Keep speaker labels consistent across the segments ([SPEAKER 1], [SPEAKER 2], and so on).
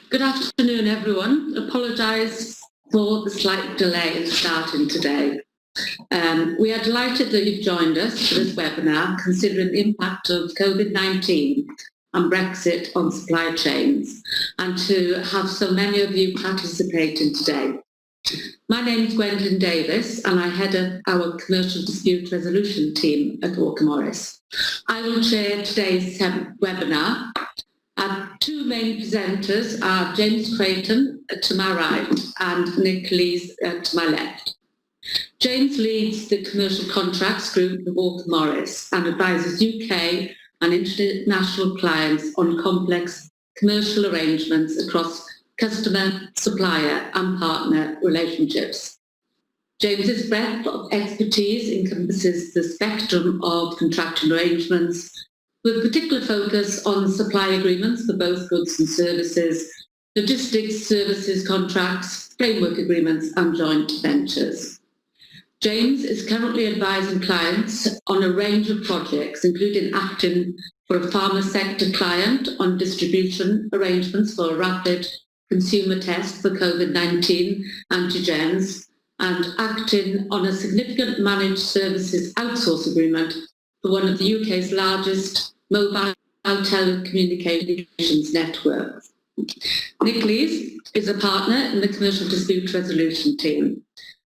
[SPEAKER 1] Good afternoon, everyone. Apologise for the slight delay in starting today. We are delighted that you've joined us for this webinar considering the impact of COVID-19 and Brexit on supply chains, and to have so many of you participating today. My name is Gwendolyn Davis and I head up our Commercial Dispute Resolution team at Walker Morris. I will chair today's webinar. Our two main presenters are James Creighton to my right and Nick Lees to my left. James leads the Commercial Contracts Group at Walker Morris and advises UK and international clients on complex commercial arrangements across customer, supplier and partner relationships. James's breadth of expertise encompasses the spectrum of contractual arrangements, with particular focus on supply agreements for both goods and services, logistics services contracts, framework agreements and joint ventures. James is currently advising clients on a range of projects, including acting for a pharma sector client on distribution arrangements for a rapid consumer test for COVID-19 antigens, and acting on a significant managed services outsource agreement for one of the UK's largest mobile telecommunications networks. Nick Lees is a partner in the Commercial Dispute Resolution team.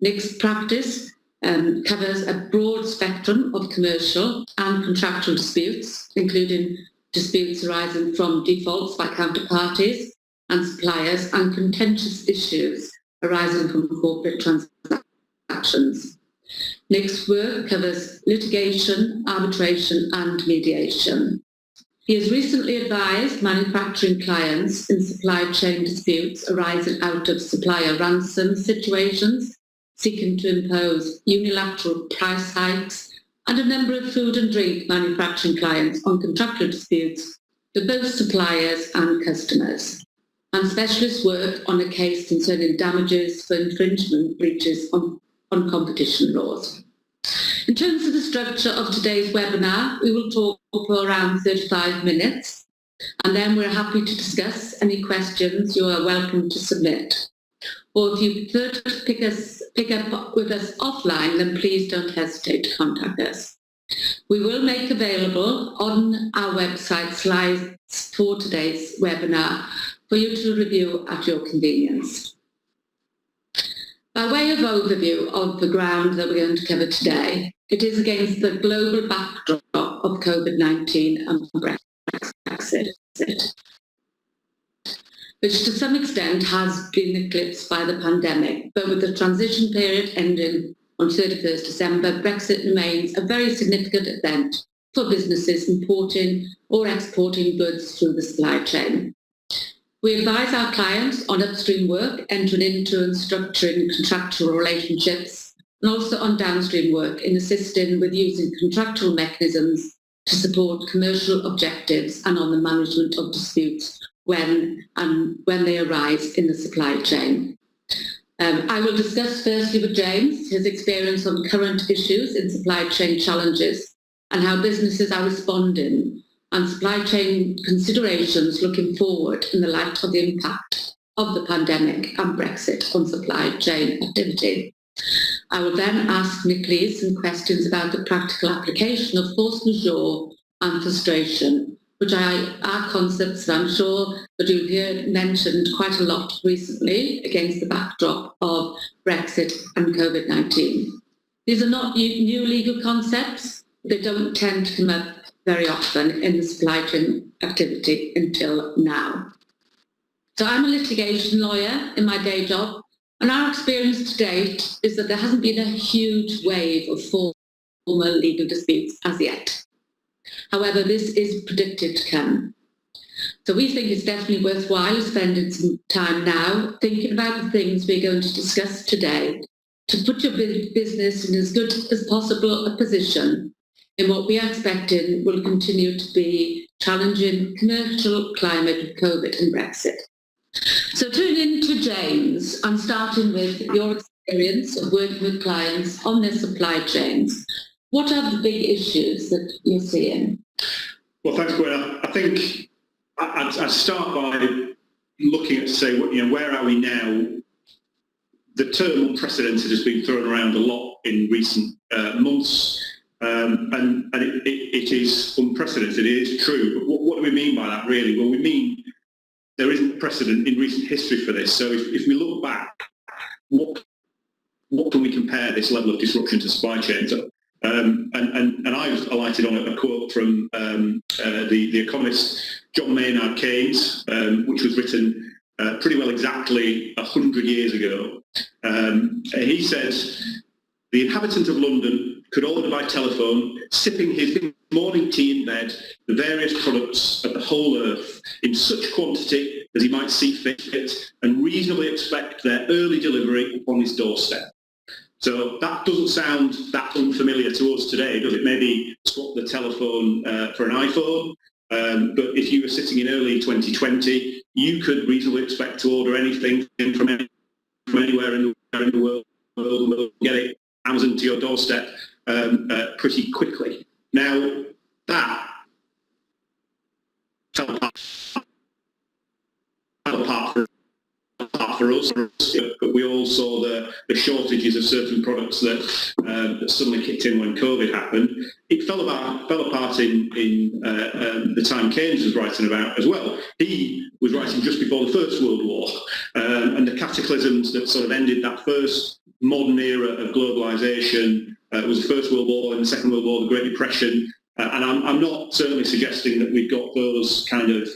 [SPEAKER 1] Nick's practice covers a broad spectrum of commercial and contractual disputes, including disputes arising from defaults by counterparties and suppliers and contentious issues arising from corporate transactions. Nick's work covers litigation, arbitration and mediation. He has recently advised manufacturing clients in supply chain disputes arising out of supplier ransom situations, seeking to impose unilateral price hikes, and a number of food and drink manufacturing clients on contractual disputes for both suppliers and customers, and specialist work on a case concerning damages for infringement breaches on competition laws. In terms of the structure of today's webinar, we will talk for around 35 minutes, and then we're happy to discuss any questions you are welcome to submit. Or if you prefer to pick up with us offline, then please don't hesitate to contact us. We will make available on our website slides for today's webinar for you to review at your convenience. By way of overview of the ground that we're going to cover today, it is against the global backdrop of COVID-19 and Brexit, which to some extent has been eclipsed by the pandemic, but with the transition period ending on 31st December, Brexit remains a very significant event for businesses importing or exporting goods through the supply chain. We advise our clients on upstream work, entering into and structuring contractual relationships, and also on downstream work in assisting with using contractual mechanisms to support commercial objectives and on the management of disputes when they arise in the supply chain. I will discuss firstly with James his experience on current issues in supply chain challenges and how businesses are responding, and supply chain considerations looking forward in the light of the impact of the pandemic and Brexit on supply chain activity. I will then ask Nick Lees some questions about the practical application of force majeure and frustration, which are concepts that I'm sure that you'll hear mentioned quite a lot recently against the backdrop of Brexit and COVID-19. These are not new legal concepts. They don't tend to come up very often in the supply chain activity until now. So I'm a litigation lawyer in my day job, and our experience to date is that there hasn't been a huge wave of formal legal disputes as yet. However, this is predicted to come. So we think it's definitely worthwhile spending some time now thinking about the things we're going to discuss today to put your business in as good as possible a position in what we are expecting will continue to be challenging commercial climate of COVID and Brexit. So turning to James, I'm starting with your experience of working with clients on their supply chains. What are the big issues that you're seeing?
[SPEAKER 2] Well, thanks, Gwen. I think I'd start by looking at, say, where are we now? The term unprecedented has been thrown around a lot in recent months, and it is unprecedented. It is true. But what do we mean by that, really? Well, we mean there isn't precedent in recent history for this. So if we look back, what can we compare this level of disruption to supply chains? And I've alighted on a quote from the economist John Maynard Keynes, which was written pretty well exactly 100 years ago. He says, the inhabitant of London could order by telephone, sipping his morning tea in bed, the various products of the whole earth in such quantity as he might see fit, and reasonably expect their early delivery upon his doorstep. So that doesn't sound that unfamiliar to us today, does it? Maybe swap the telephone for an iPhone, but if you were sitting in early 2020, you could reasonably expect to order anything from anywhere in the world and get it Amazon to your doorstep pretty quickly. Now, that fell apart for us, but we all saw the shortages of certain products that suddenly kicked in when COVID happened. It fell apart in the time Keynes was writing about as well. He was writing just before the First World War, and the cataclysms that sort of ended that first modern era of globalisation was the First World War and the Second World War, the Great Depression. And I'm not certainly suggesting that we've got those kind of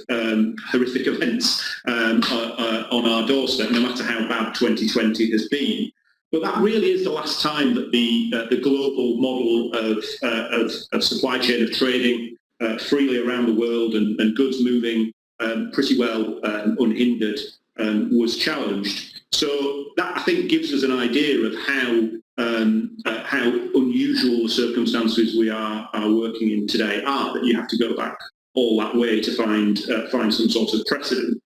[SPEAKER 2] horrific events on our doorstep, no matter how bad 2020 has been. But that really is the last time that the global model of supply chain, of trading freely around the world and goods moving pretty well unhindered was challenged. So that, I think, gives us an idea of how unusual the circumstances we are working in today are, that you have to go back all that way to find some sort of precedent.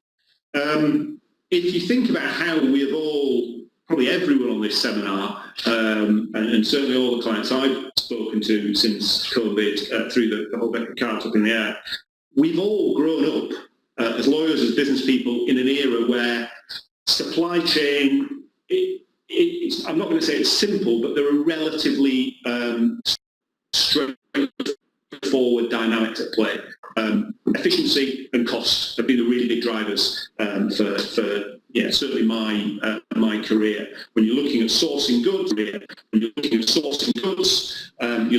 [SPEAKER 2] If you think about how we have all, probably everyone on this seminar, and certainly all the clients I've spoken to since COVID, through the whole deck of cards up in the air, we've all grown up as lawyers, as business people, in an era where supply chain, I'm not going to say it's simple, but there are relatively straightforward dynamics at play. Efficiency and cost have been the really big drivers for certainly my career. When you're looking at sourcing goods, you're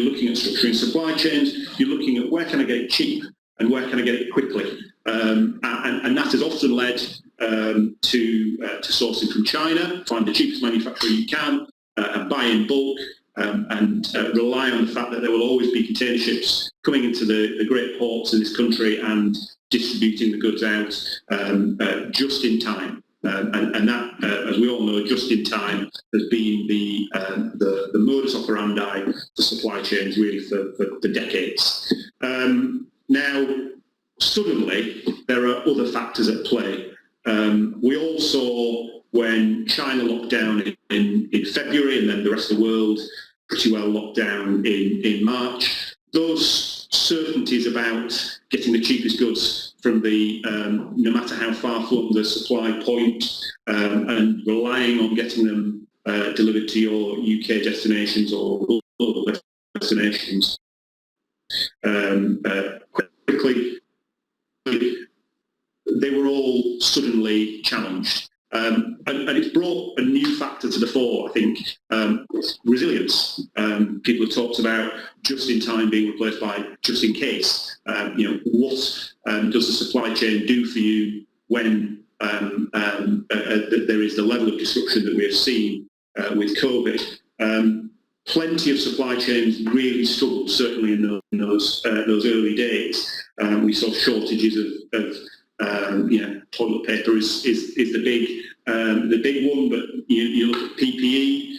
[SPEAKER 2] looking at structuring supply chains, you're looking at where can I get it cheap and where can I get it quickly, and that has often led to sourcing from China, find the cheapest manufacturer you can, and buy in bulk, and rely on the fact that there will always be container ships coming into the great ports in this country and distributing the goods out just in time. And that, as we all know, just in time has been the modus operandi for supply chains really for decades. Now, suddenly, there are other factors at play. We all saw when China locked down in February, and then the rest of the world pretty well locked down in March, those certainties about getting the cheapest goods from the, no matter how far flung the supply point, and relying on getting them delivered to your UK destinations or global destinations quickly, they were all suddenly challenged. And it's brought a new factor to the fore, I think, resilience. People have talked about just in time being replaced by just in case. What does the supply chain do for you when there is the level of disruption that we have seen with COVID? Plenty of supply chains really struggled, certainly in those early days. We saw shortages of toilet paper is the big one, but you look at PPE,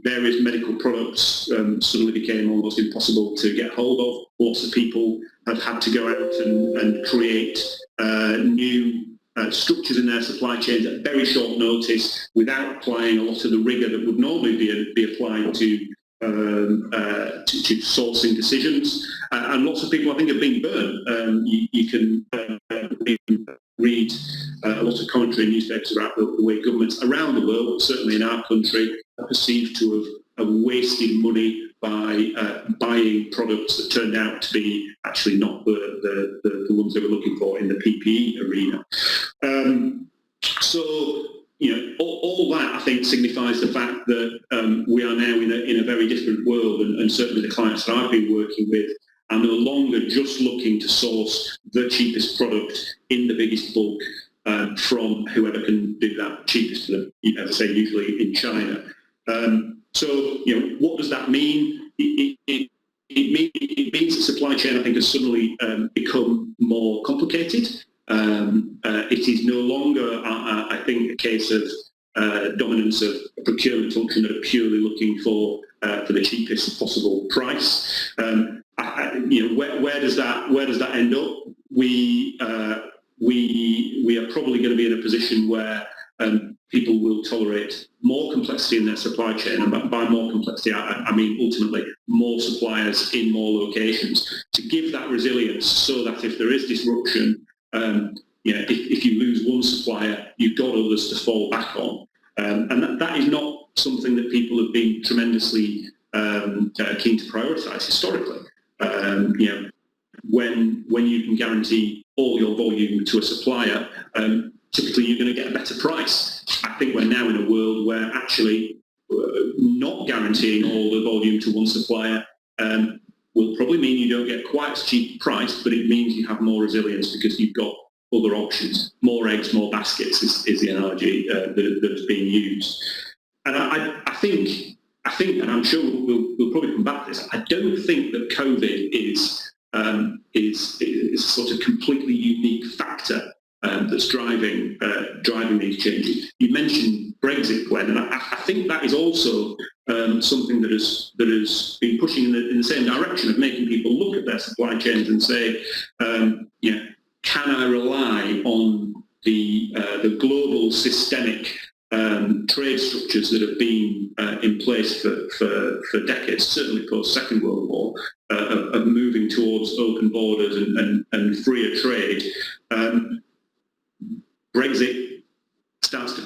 [SPEAKER 2] various medical products suddenly became almost impossible to get hold of. Lots of people have had to go out and create new structures in their supply chains at very short notice without applying a lot of the rigour that would normally be applied to sourcing decisions, and lots of people I think have been burned. You can read a lot of commentary in newspapers about the way governments around the world, certainly in our country, are perceived to have wasted money by buying products that turned out to be actually not the ones they were looking for in the PPE arena. So, all that, I think, signifies the fact that we are now in a very different world, and certainly the clients that I've been working with are no longer just looking to source the cheapest product in the biggest bulk from whoever can do that cheapest for them, as I say, usually in China. So, what does that mean? It means the supply chain, I think, has suddenly become more complicated. It is no longer, I think, a case of dominance of a procurement function that are purely looking for the cheapest possible price. Where does that end up? We are probably going to be in a position where people will tolerate more complexity in their supply chain, and by more complexity, I mean ultimately more suppliers in more locations to give that resilience, so that if there is disruption, if you lose one supplier, you've got others to fall back on, and that is not something that people have been tremendously keen to prioritise historically. When you can guarantee all your volume to a supplier, typically you're going to get a better price. I think we're now in a world where actually not guaranteeing all the volume to one supplier will probably mean you don't get quite as cheap a price, but it means you have more resilience because you've got other options. More eggs, more baskets is the analogy that is being used. And I think, and I'm sure we'll probably come back to this, I don't think that COVID is a sort of completely unique factor that's driving these changes. You mentioned Brexit, Glenn, and I think that is also something that has been pushing in the same direction of making people look at their supply chains and say, can I rely on the global systemic trade structures that have been in place for decades, certainly post Second World War, of moving towards open borders and freer trade. Brexit starts to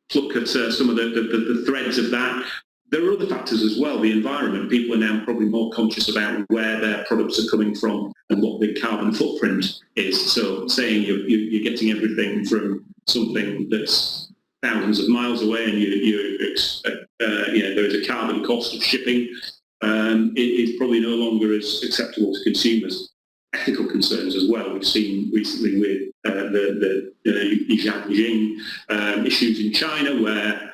[SPEAKER 2] pluck at some of the threads of that. There are other factors as well. The environment. People are now probably more conscious about where their products are coming from and what the carbon footprint is. So saying you're getting everything from something that's thousands of miles away and there is a carbon cost of shipping, it is probably no longer as acceptable to consumers. Ethical concerns as well. We've seen recently with the Jiangxing issues in China, where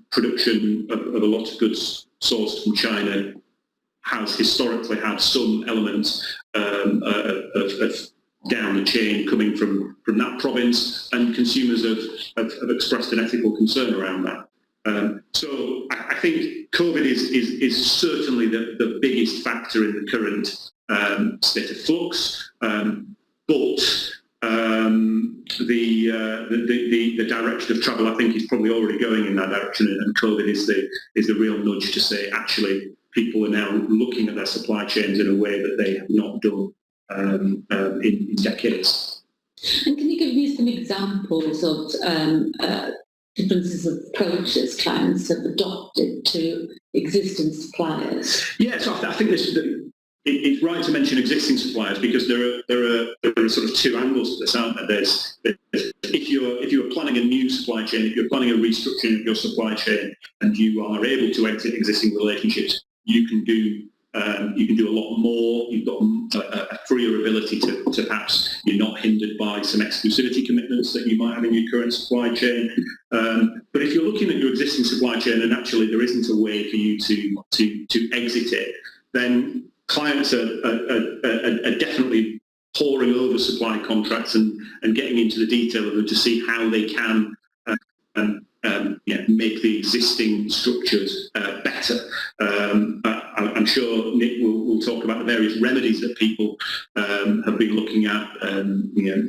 [SPEAKER 2] production of a lot of goods sourced from China has historically had some elements of down the chain coming from that province, and consumers have expressed an ethical concern around that. So I think COVID is certainly the biggest factor in the current state of flux, but the direction of travel, I think, is probably already going in that direction, and COVID is the real nudge to say actually people are now looking at their supply chains in a way that they have not done in decades.
[SPEAKER 1] And can you give me some examples of differences of approaches clients have adopted to existing suppliers?
[SPEAKER 2] Yeah, so I think it's right to mention existing suppliers, because there are sort of two angles to this, aren't there? There's if you're planning a new supply chain, if you're planning a restructuring of your supply chain, and you are able to exit existing relationships, you can do a lot more. You've got a freer ability to perhaps you're not hindered by some exclusivity commitments that you might have in your current supply chain. But if you're looking at your existing supply chain and actually there isn't a way for you to exit it, then clients are definitely poring over supply contracts and getting into the detail of them to see how they can make the existing structures better. I'm sure Nick will talk about the various remedies that people have been looking at,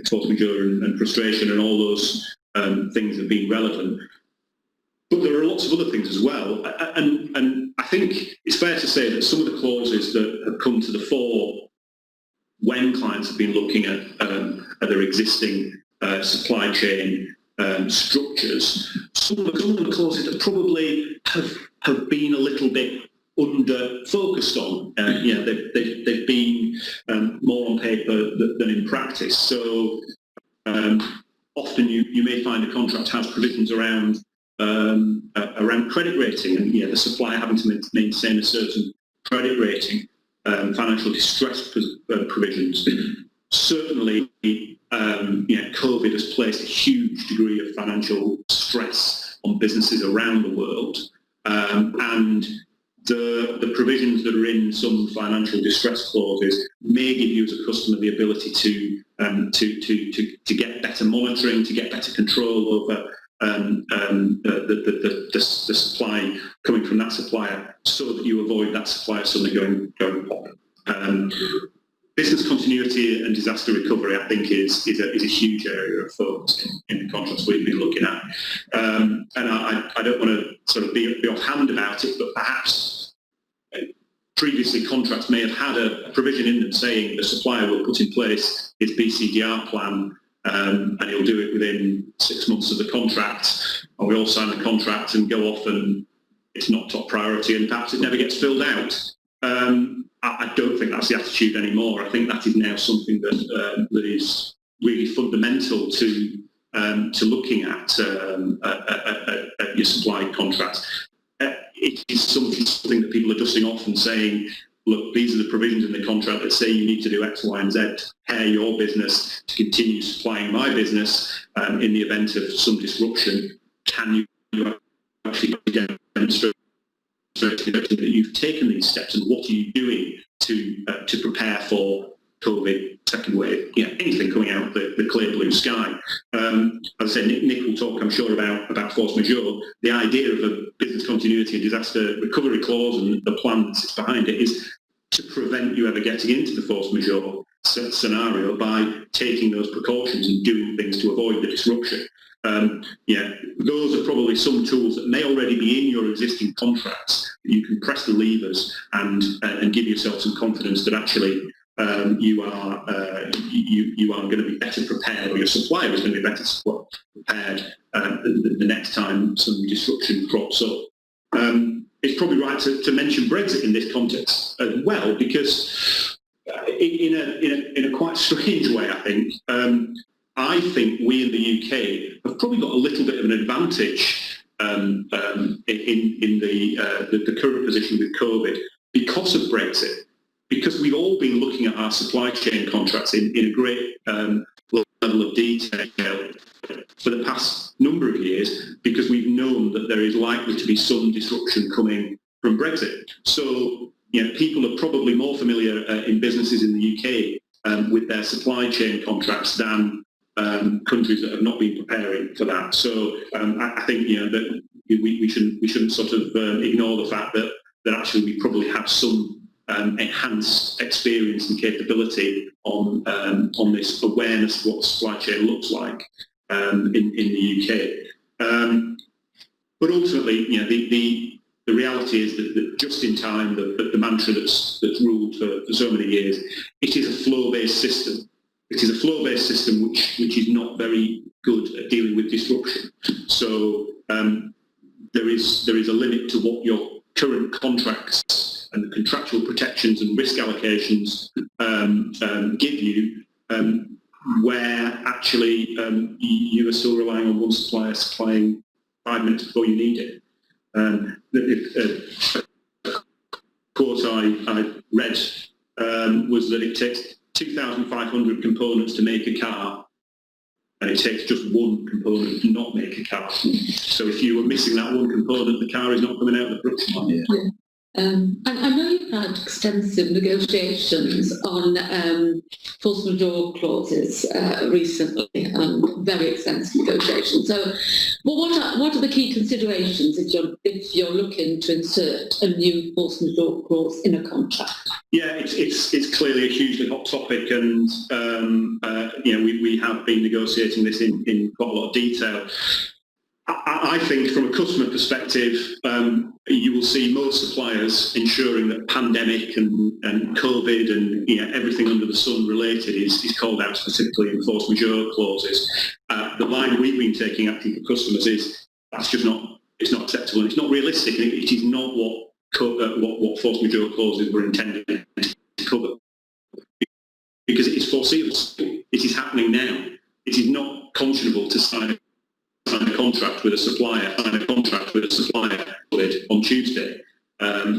[SPEAKER 2] force majeure and frustration, and all those things have been relevant. But there are lots of other things as well, and I think it's fair to say that some of the clauses that have come to the fore when clients have been looking at their existing supply chain structures, some of the clauses that probably have been a little bit under focused on. They've been more on paper than in practice. So often you may find a contract has provisions around credit rating, and the supplier having to maintain a certain credit rating, financial distress provisions. Certainly, COVID has placed a huge degree of financial stress on businesses around the world, and the provisions that are in some financial distress clauses may give you as a customer the ability to get better monitoring, to get better control over the supply coming from that supplier, so that you avoid that supplier suddenly going pop. Business continuity and disaster recovery, I think, is a huge area of focus in the contracts we've been looking at. And I don't want to sort of be offhand about it, but perhaps previously contracts may have had a provision in them saying the supplier will put in place his BCDR plan, and he'll do it within 6 months of the contract, and we all sign the contract and go off, and it's not top priority, and perhaps it never gets filled out. I don't think that's the attitude anymore. I think that is now something that is really fundamental to looking at your supply contracts. It is something that people are dusting off and saying, look, these are the provisions in the contract that say you need to do X, Y, and Z to prepare your business to continue supplying my business in the event of some disruption. Can you actually demonstrate that you've taken these steps, and what are you doing to prepare for COVID second wave? Anything coming out of the clear blue sky. As I said, Nick will talk, I'm sure, about force majeure. The idea of a business continuity and disaster recovery clause and the plan that sits behind it is to prevent you ever getting into the force majeure scenario by taking those precautions and doing things to avoid the disruption. Those are probably some tools that may already be in your existing contracts. You can press the levers and give yourself some confidence that actually you are going to be better prepared, or your supplier is going to be better prepared the next time some disruption crops up. It's probably right to mention Brexit in this context as well, because in a quite strange way, I think we in the UK have probably got a little bit of an advantage in the current position with COVID because of Brexit, because we've all been looking at our supply chain contracts in a great level of detail for the past number of years, because we've known that there is likely to be some disruption coming from Brexit. So people are probably more familiar in businesses in the UK with their supply chain contracts than countries that have not been preparing for that. So I think that we shouldn't sort of ignore the fact that actually we probably have some enhanced experience and capability on this awareness of what the supply chain looks like in the UK. But ultimately, the reality is that just in time, the mantra that's ruled for so many years, it is a flow-based system. It is a flow-based system which is not very good at dealing with disruption. So there is a limit to what your current contracts and the contractual protections and risk allocations give you, where actually you are still relying on one supplier supplying 5 minutes before you need it. The quote I read was that it takes 2,500 components to make a car, and it takes just one component to not make a car. So if you were missing that one component, the car is not coming out of the production line.
[SPEAKER 1] Yeah. And I know you've had extensive negotiations on force majeure clauses recently, very extensive negotiations. So, what are the key considerations if you're looking to insert a new force majeure clause in a contract?
[SPEAKER 2] Yeah, it's clearly a hugely hot topic, and we have been negotiating this in quite a lot of detail. I think from a customer perspective, you will see most suppliers ensuring that pandemic and COVID and everything under the sun related is called out specifically in force majeure clauses. The line we've been taking actually for customers is that's just not, it's not acceptable, and it's not realistic, and it is not what force majeure clauses were intended to cover, because it is foreseeable. It is happening now. It is not conscionable to sign a contract with a supplier on Tuesday.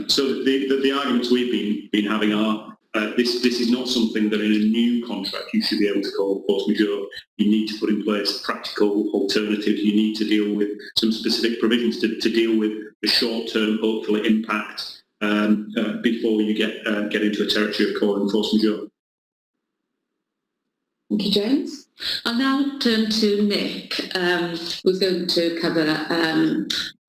[SPEAKER 2] So the arguments we've been having are this is not something that in a new contract you should be able to call force majeure. You need to put in place practical alternatives. You need to deal with some specific provisions to deal with the short-term, hopefully, impact before you get into a territory of calling force majeure.
[SPEAKER 1] Thank you, James. I'll now turn to Nick, who's going to cover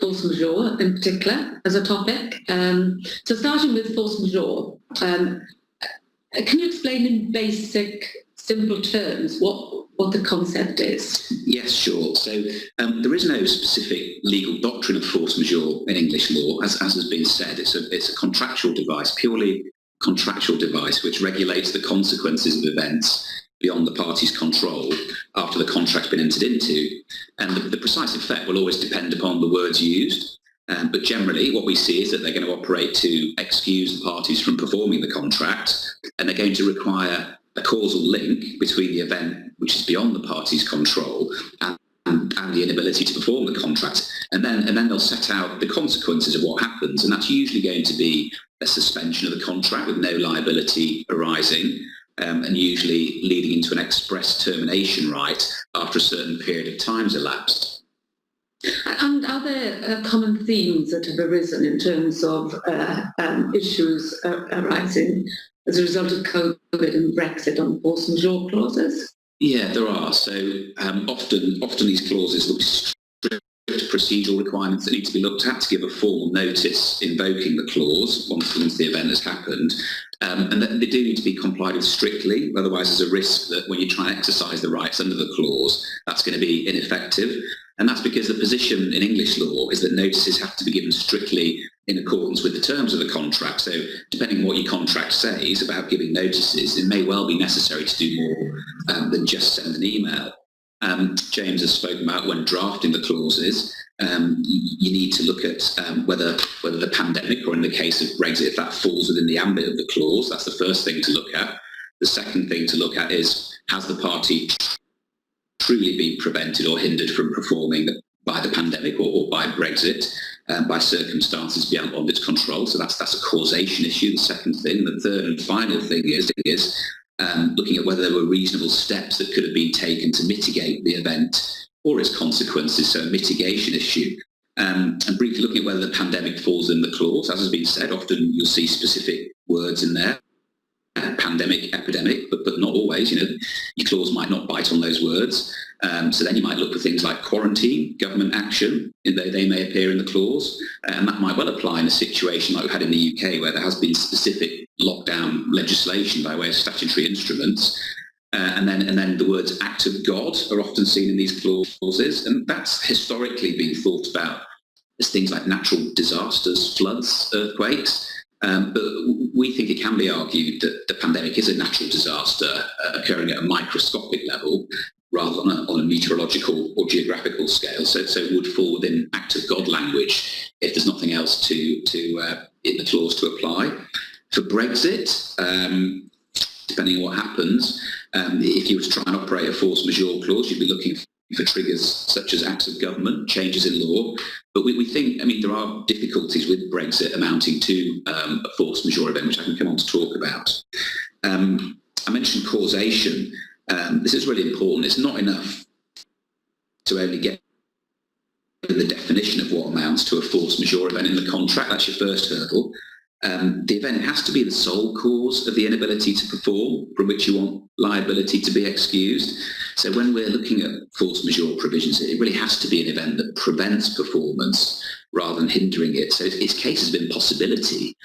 [SPEAKER 1] force majeure in particular as a topic. So starting with force majeure, can you explain in basic, simple terms what the concept is?
[SPEAKER 3] Yes, sure. So there is no specific legal doctrine of force majeure in English law. As has been said, it's a contractual device, purely contractual device, which regulates the consequences of events beyond the party's control after the contract's been entered into. And the precise effect will always depend upon the words used. But generally, what we see is that they're going to operate to excuse the parties from performing the contract, and they're going to require a causal link between the event which is beyond the party's control and the inability to perform the contract. And then they'll set out the consequences of what happens, and that's usually going to be a suspension of the contract with no liability arising, and usually leading into an express termination right after a certain period of time's elapsed.
[SPEAKER 1] And are there common themes that have arisen in terms of issues arising as a result of COVID and Brexit on force majeure clauses?
[SPEAKER 3] Yeah, there are. So often these clauses look strict procedural requirements that need to be looked at to give a formal notice invoking the clause once the event has happened. And they do need to be complied with strictly, otherwise there's a risk that when you try and exercise the rights under the clause, that's going to be ineffective. And that's because the position in English law is that notices have to be given strictly in accordance with the terms of the contract. So depending on what your contract says about giving notices, it may well be necessary to do more than just send an email. James has spoken about when drafting the clauses, you need to look at whether the pandemic, or in the case of Brexit, if that falls within the ambit of the clause. That's the first thing to look at. The second thing to look at is, has the party truly been prevented or hindered from performing by the pandemic or by Brexit by circumstances beyond its control? So that's a causation issue, the second thing. The third and final thing is looking at whether there were reasonable steps that could have been taken to mitigate the event or its consequences, so a mitigation issue. And briefly looking at whether the pandemic falls in the clause. As has been said, often you'll see specific words in there, pandemic, epidemic, but not always. Your clause might not bite on those words. So then you might look for things like quarantine, government action, they may appear in the clause, and that might well apply in a situation like we've had in the UK, where there has been specific lockdown legislation by way of statutory instruments. And then the words act of God are often seen in these clauses, and that's historically been thought about as things like natural disasters, floods, earthquakes. But we think it can be argued that the pandemic is a natural disaster occurring at a microscopic level rather than on a meteorological or geographical scale. So it would fall within act of God language if there's nothing else in the clause to apply. For Brexit, depending on what happens, if you were to try and operate a force majeure clause, you'd be looking for triggers such as acts of government, changes in law. But we think, there are difficulties with Brexit amounting to a force majeure event, which I can come on to talk about. I mentioned causation. This is really important. It's not enough to only get the definition of what amounts to a force majeure event in the contract. That's your first hurdle. The event has to be the sole cause of the inability to perform from which you want liability to be excused. So when we're looking at force majeure provisions, it really has to be an event that prevents performance rather than hindering it. So its cases of impossibility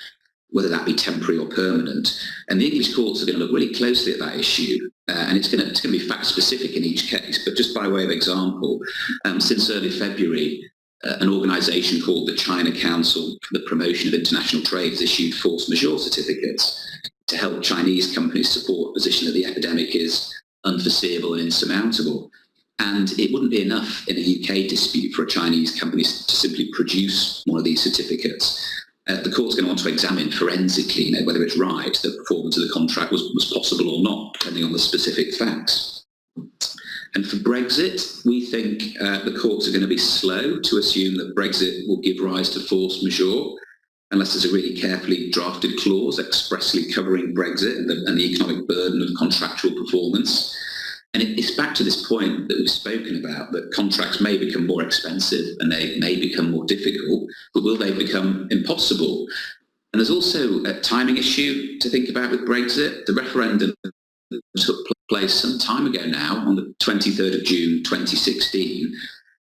[SPEAKER 3] whether that be temporary or permanent. And the English courts are going to look really closely at that issue, and it's going to be fact-specific in each case. But just by way of example, since early February, an organisation called the China Council for the Promotion of International Trade has issued force majeure certificates to help Chinese companies support a position that the epidemic is unforeseeable and insurmountable. And it wouldn't be enough in a UK dispute for a Chinese company to simply produce one of these certificates. The court's going to want to examine forensically, whether it's right that performance of the contract was possible or not, depending on the specific facts. And for Brexit, we think the courts are going to be slow to assume that Brexit will give rise to force majeure, unless there's a really carefully drafted clause expressly covering Brexit and the economic burden of contractual performance. And it's back to this point that we've spoken about, that contracts may become more expensive and they may become more difficult, but will they become impossible? And there's also a timing issue to think about with Brexit. The referendum took place some time ago now, on the 23rd of June 2016,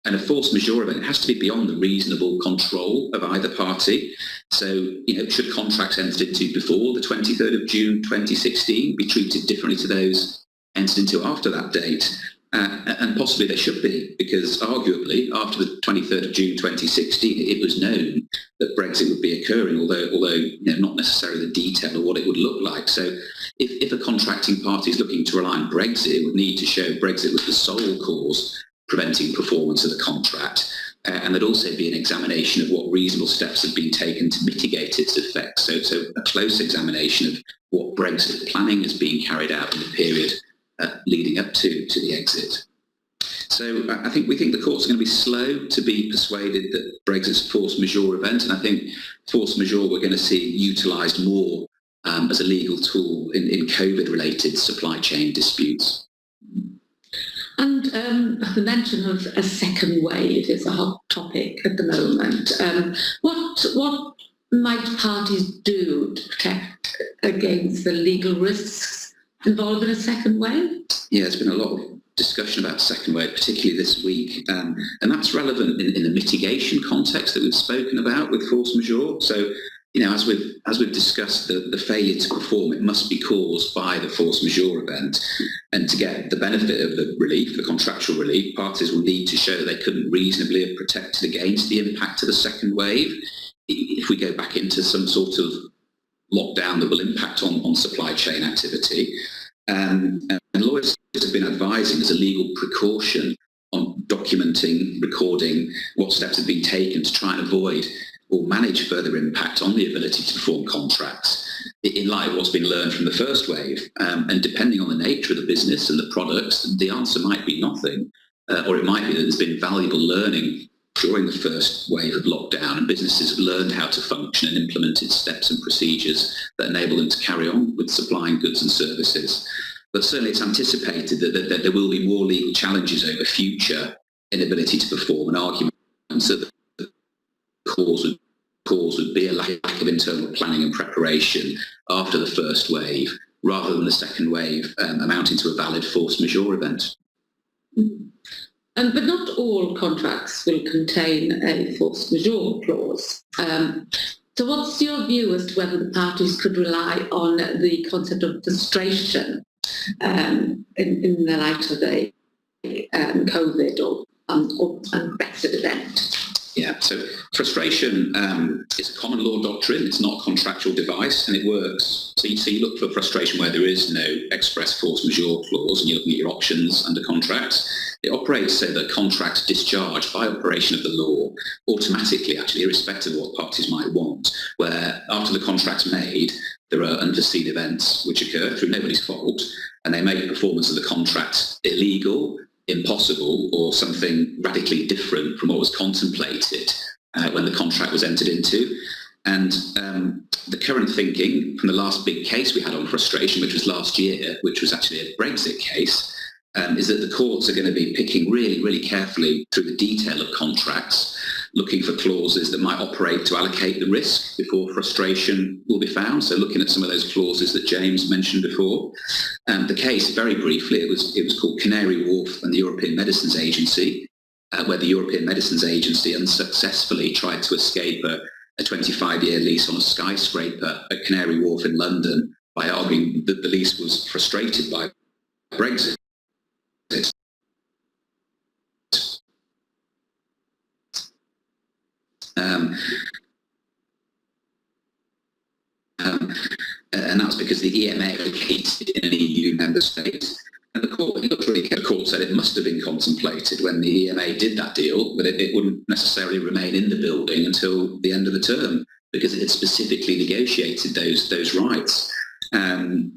[SPEAKER 3] and a force majeure event has to be beyond the reasonable control of either party. So, should contracts entered into before the 23rd of June 2016 be treated differently to those entered into after that date? And possibly they should be, because arguably after the 23rd of June 2016 it was known that Brexit would be occurring, although not necessarily the detail of what it would look like. So if a contracting party is looking to rely on Brexit, it would need to show Brexit was the sole cause preventing performance of the contract, and there'd also be an examination of what reasonable steps have been taken to mitigate its effects. So a close examination of what Brexit planning is being carried out in the period leading up to the exit. So we think the courts are going to be slow to be persuaded that Brexit's a force majeure event, and I think force majeure we're going to see utilised more as a legal tool in COVID-related supply chain disputes.
[SPEAKER 1] And the mention of a second wave is a hot topic at the moment. What might parties do to protect against the legal risks involved in a second wave?
[SPEAKER 3] Yeah, there's been a lot of discussion about second wave, particularly this week, and that's relevant in the mitigation context that we've spoken about with force majeure. So, as we've discussed, the failure to perform, it must be caused by the force majeure event, and to get the benefit of the relief, the contractual relief, parties will need to show that they couldn't reasonably have protected against the impact of the second wave. If we go back into some sort of lockdown that will impact on supply chain activity. And lawyers have been advising as a legal precaution on documenting, recording what steps have been taken to try and avoid or manage further impact on the ability to perform contracts in light of what's been learned from the first wave. And depending on the nature of the business and the products, the answer might be nothing, or it might be that there's been valuable learning during the first wave of lockdown, and businesses have learned how to function and implemented steps and procedures that enable them to carry on with supplying goods and services. But certainly it's anticipated that there will be more legal challenges over future inability to perform, and arguments that the cause would be a lack of internal planning and preparation after the first wave, rather than the second wave amounting to a valid force majeure event.
[SPEAKER 1] But not all contracts will contain a force majeure clause. So what's your view as to whether the parties could rely on the concept of frustration in the light of a COVID or Brexit event?
[SPEAKER 3] Yeah, so frustration is a common law doctrine. It's not a contractual device, and it works. So you look for frustration where there is no express force majeure clause, and you're looking at your options under contracts. It operates so that contracts discharged by operation of the law automatically, actually, irrespective of what parties might want, where after the contract's made, there are unforeseen events which occur through nobody's fault, and they make performance of the contract illegal, impossible, or something radically different from what was contemplated when the contract was entered into. And the current thinking from the last big case we had on frustration, which was last year, which was actually a Brexit case, is that the courts are going to be picking really, really carefully through the detail of contracts, looking for clauses that might operate to allocate the risk before frustration will be found. So looking at some of those clauses that James mentioned before. The case, very briefly, it was called Canary Wharf and the European Medicines Agency, where the European Medicines Agency unsuccessfully tried to escape a 25-year lease on a skyscraper at Canary Wharf in London by arguing that the lease was frustrated by Brexit. And that's because the EMA located in an EU member state. And the court said it must have been contemplated when the EMA did that deal, but it wouldn't necessarily remain in the building until the end of the term because it had specifically negotiated those rights.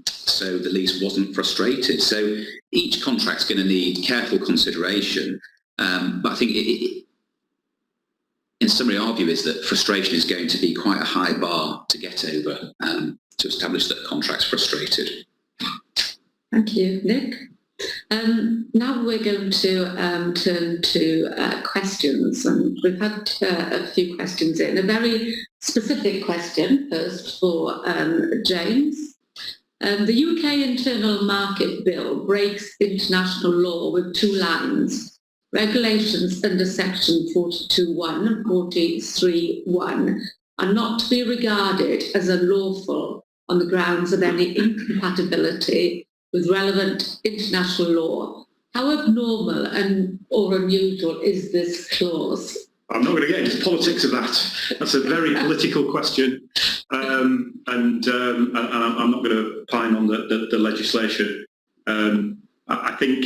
[SPEAKER 3] So the lease wasn't frustrated. So each contract's going to need careful consideration. But I think in summary, our view is that frustration is going to be quite a high bar to get over to establish that a contract's frustrated.
[SPEAKER 1] Thank you, Nick. Now we're going to turn to questions, and we've had a few questions in. A very specific question first for James. The UK Internal Market Bill breaks international law with two lines. Regulations under section 42.1 and 43.1 are not to be regarded as unlawful on the grounds of any incompatibility with relevant international law. How abnormal or unusual is this clause?
[SPEAKER 2] I'm not going to get into politics of that. That's a very political question, and I'm not going to opine on the legislation. I think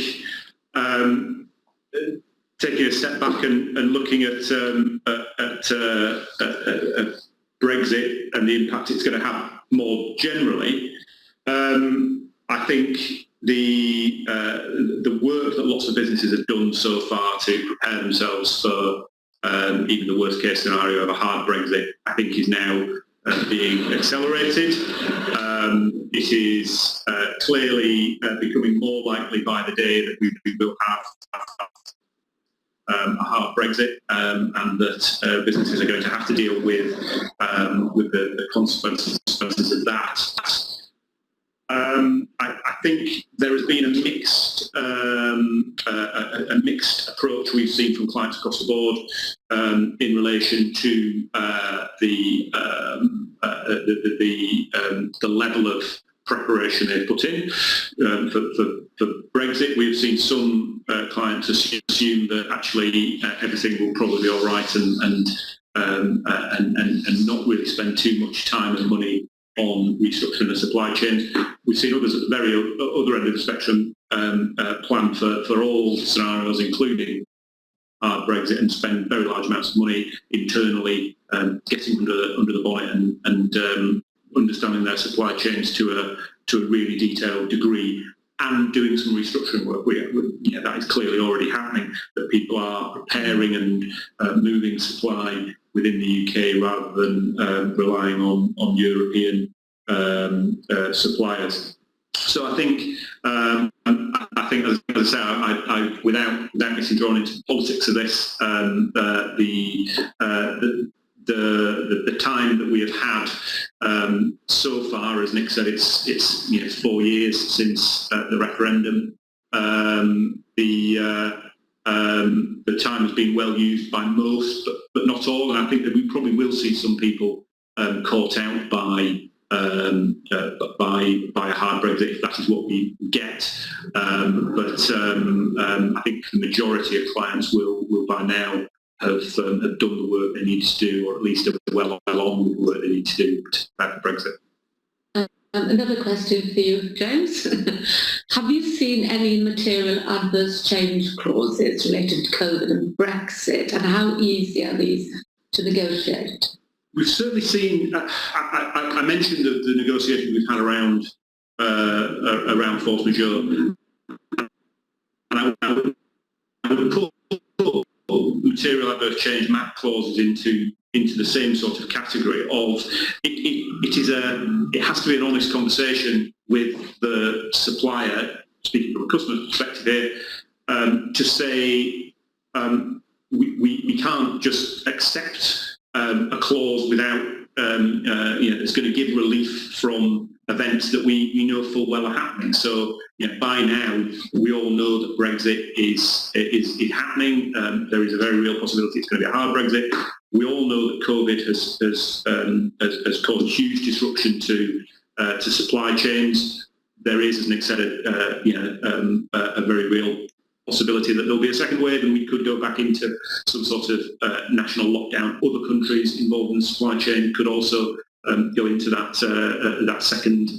[SPEAKER 2] taking a step back and looking at Brexit and the impact it's going to have more generally, I think the work that lots of businesses have done so far to prepare themselves for even the worst case scenario of a hard Brexit, I think is now being accelerated. It is clearly becoming more likely by the day that we will have a hard Brexit, and that businesses are going to have to deal with the consequences of that. I think there has been a mixed approach we've seen from clients across the board in relation to the level of preparation they've put in for Brexit. We've seen some clients assume that actually everything will probably be all right and not really spend too much time and money on restructuring the supply chain. We've seen others at the very other end of the spectrum plan for all scenarios, including hard Brexit, and spend very large amounts of money internally, getting under the bonnet and understanding their supply chains to a really detailed degree, and doing some restructuring work. That is clearly already happening, that people are preparing and moving supply within the UK rather than relying on European suppliers. So I think, as I say, I without getting drawn into politics of this, the time that we have had so far, as Nick said, it's 4 years since the referendum. The time has been well used by most, but not all, and I think that we probably will see some people caught out by a hard Brexit if that is what we get. But I think the majority of clients will by now have done the work they need to do, or at least are well along with the work they need to do to prepare for Brexit.
[SPEAKER 1] Another question for you, James. Have you seen any material adverse change clauses related to COVID and Brexit, and how easy are these to negotiate?
[SPEAKER 2] We've certainly seen, I mentioned the negotiations we've had around force majeure, and I would put material adverse change MAC clauses into the same sort of category of it has to be an honest conversation with the supplier, speaking from a customer's perspective here, to say we can't just accept a clause without it's going to give relief from events that we know full well are happening. So by now we all know that Brexit is happening. There is a very real possibility it's going to be a hard Brexit. We all know that COVID has caused huge disruption to supply chains. There is, as Nick said, a very real possibility that there'll be a second wave and we could go back into some sort of national lockdown. Other countries involved in the supply chain could also go into that second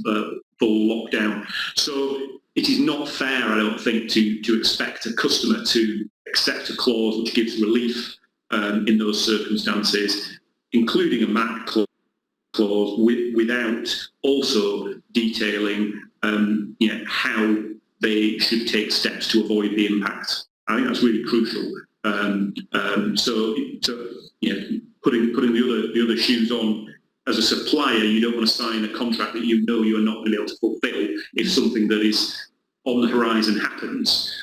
[SPEAKER 2] full lockdown. So it is not fair, I don't think, to expect a customer to accept a clause which gives relief in those circumstances, including a MAC clause, without also detailing how they should take steps to avoid the impact. I think that's really crucial. So putting the other shoes on. As a supplier, you don't want to sign a contract that you know you're not going to be able to fulfil if something that is on the horizon happens.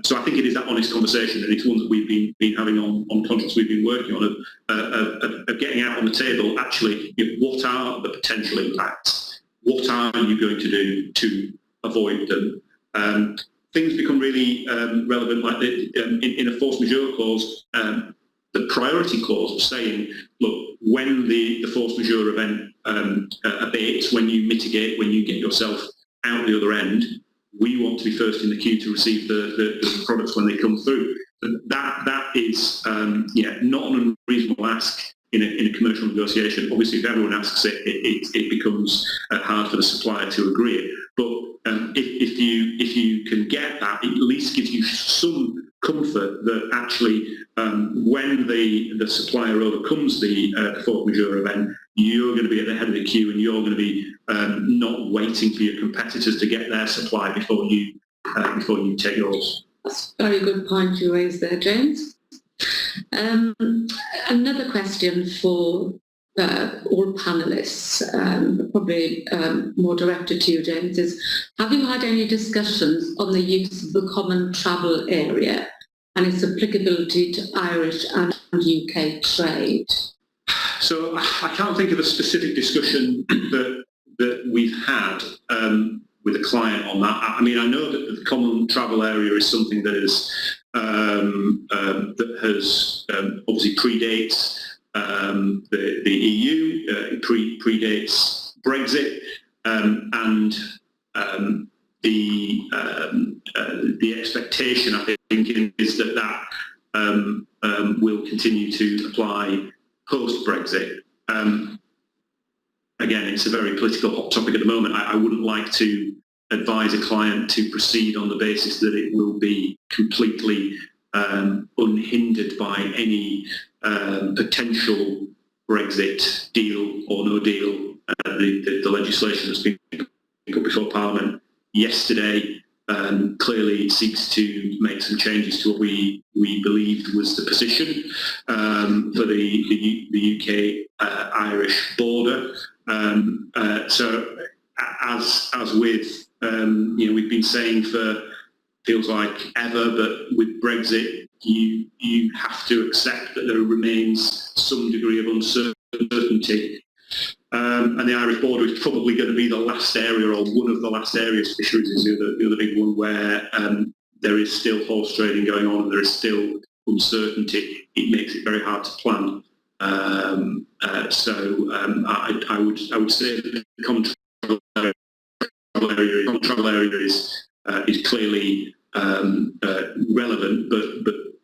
[SPEAKER 2] So I think it is that honest conversation, and it's one that we've been having on contracts we've been working on, of getting out on the table, actually, what are the potential impacts? What are you going to do to avoid them? Things become really relevant, like in a force majeure clause. The priority clause of saying, look, when the force majeure event abates, when you mitigate, when you get yourself out the other end, we want to be first in the queue to receive the products when they come through. That is not an unreasonable ask in a commercial negotiation. Obviously, if everyone asks it, it becomes hard for the supplier to agree it. But if you can get that, it at least gives you some comfort that actually when the supplier overcomes the force majeure event, you're going to be at the head of the queue and you're going to be not waiting for your competitors to get their supply before you take yours.
[SPEAKER 1] That's a very good point you raised there, James. Another question for all panellists, probably more directed to you, James, is have you had any discussions on the use of the common travel area and its applicability to Irish and UK trade?
[SPEAKER 2] So I can't think of a specific discussion that we've had with a client on that. I mean, I know that the common travel area is something that is obviously predates the EU, it predates Brexit, and the expectation, I think, is that will continue to apply post-Brexit. Again, it's a very political hot topic at the moment. I wouldn't like to advise a client to proceed on the basis that it will be completely unhindered by any potential Brexit deal or no deal. The legislation that's been put before Parliament yesterday clearly seeks to make some changes to what we believed was the position for the UK-Irish border. So as with we've been saying for feels like ever, but with Brexit, you have to accept that there remains some degree of uncertainty. And the Irish border is probably going to be the last area, or one of the last areas. Fisheries is the other big one where there is still horse trading going on and there is still uncertainty. It makes it very hard to plan. So I would say that the common travel area is clearly relevant, but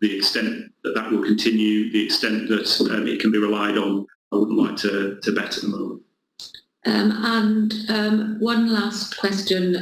[SPEAKER 2] the extent that will continue, the extent that it can be relied on, I wouldn't like to bet at the moment. And one last question,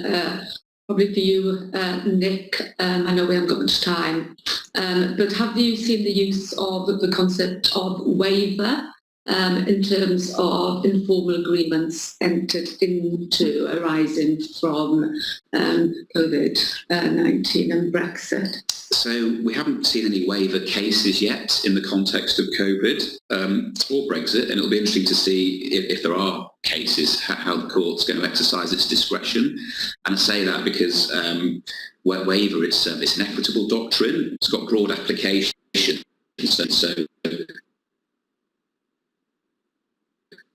[SPEAKER 2] probably for you, Nick. I know we haven't got much time, but have you seen the use of the concept of waiver in terms of informal agreements entered into arising from COVID-19 and Brexit?
[SPEAKER 3] So we haven't seen any waiver cases yet in the context of COVID or Brexit, and it'll be interesting to see if there are cases, how the court's going to exercise its discretion. And I say that because where waiver, it's an equitable doctrine, it's got broad application, and so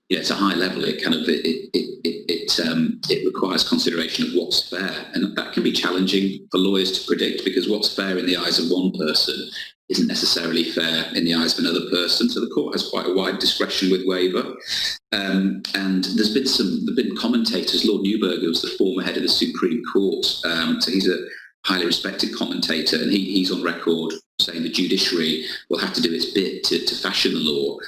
[SPEAKER 3] it's a high level. It kind of it requires consideration of what's fair, and that can be challenging for lawyers to predict, because what's fair in the eyes of one person isn't necessarily fair in the eyes of another person. So the court has quite a wide discretion with waiver. And there's been commentators. Lord Newberger was the former head of the Supreme Court, so he's a highly respected commentator, and he's on record saying the judiciary will have to do its bit to fashion the law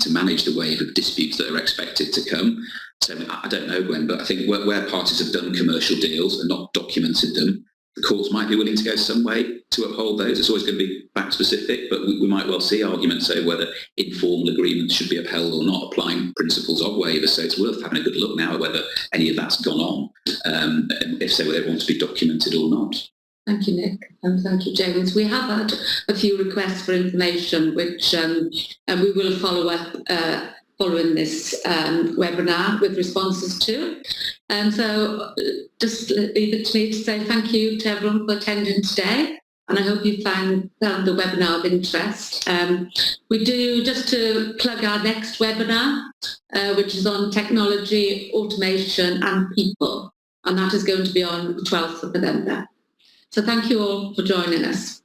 [SPEAKER 3] to manage the wave of disputes that are expected to come. So I don't know, Gwen, but I think where parties have done commercial deals and not documented them, the courts might be willing to go some way to uphold those. It's always going to be fact specific, but we might well see arguments over whether informal agreements should be upheld or not, applying principles of waiver. So it's worth having a good look now at whether any of that's gone on, and if so, whether they want to be documented or not.
[SPEAKER 1] Thank you, Nick, and thank you, James. We have had a few requests for information, which and we will follow up following this webinar with responses to. And so just leave it to me to say thank you to everyone for attending today, and I hope you found the webinar of interest. We do, just to plug our next webinar, which is on technology, automation and people, and that is going to be on the 12th of November. So thank you all for joining us.